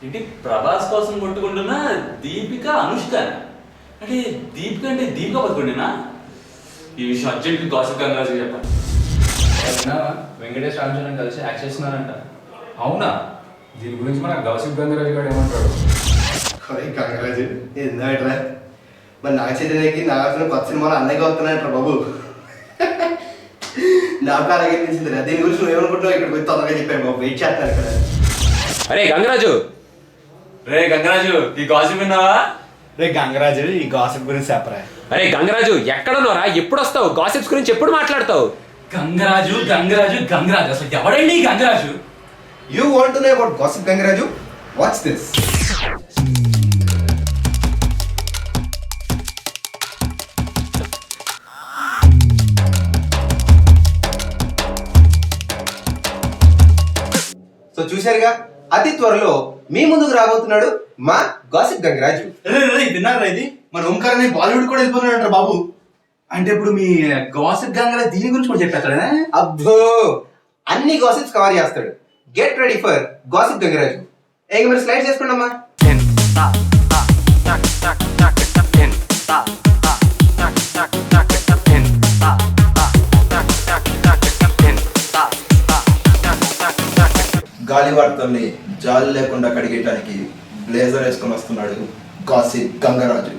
ఏంటి ప్రభాస్ కోసం కొట్టుకుంటున్నా దీపిక అనుష్క అంటే దీపిక అంటే దీపిక పట్టుకుంటేనా? ఈ విషయం అర్జెంట్ గాసిప్ గంగరాజు చెప్పండి. వెంకటేష్ రామచంద్రన్ కలిసి యాక్ట్ చేస్తున్నారంట. అవునా? దీని గురించి మన గాసిప్ గంగరాజు గారు ఏమంటాడు? గంగరాజు ఏంటరా మరి నాగ చైతన్యకి నాగార్జున కొత్త సినిమాలో అన్నయ్యగా వస్తున్నాయంటారు బాబు. నాకు అలాగే అనిపించింది. దీని గురించి నువ్వు ఏమనుకుంటున్నావు? ఇక్కడ పోయి తొందరగా చెప్పాను బాబు, వెయిట్ చేస్తాను ఇక్కడ. అరే గంగరాజు, రే గంగరాజు ఈ గాసిప్ విన్నావా? రే గంగరాజు ఈ గాసిప్ గురించి చెప్పరా. అరే గంగరాజు ఎక్కడున్నారా? ఎప్పుడు వస్తావు? గాసిప్స్ గురించి ఎప్పుడు మాట్లాడతావు? గంగరాజు గంగరాజు గంగరాజు అసలు ఎవడండి ఈ Gangaraju? You want to know about gossip Gangaraju? Watch this. So చూశారుగా, అతి త్వరలో మీ ముందుకు రాబోతున్నాడు మా గాసిప్ గంగరాజు. విన్నారా ఇది? మన ఓంకార్ అనే బాలీవుడ్ కూడా వెళ్ళిపోతున్నాడు బాబు. అంటే ఇప్పుడు మీ గాసిప్ గంగరాజు దీని గురించి కూడా చెప్పేస్తాడా? అబ్బో, అన్ని గాసిప్స్ కవర్ చేస్తాడు. Get ready for gossip Gangaraju. ఏక మరి స్లైడ్ చేసుకోండి అమ్మా. గాలివార్తల్ని జాలి లేకుండా కడిగేయడానికి బ్లేజర్ వేసుకొని వస్తున్నాడు గాసిప్ గంగరాజు.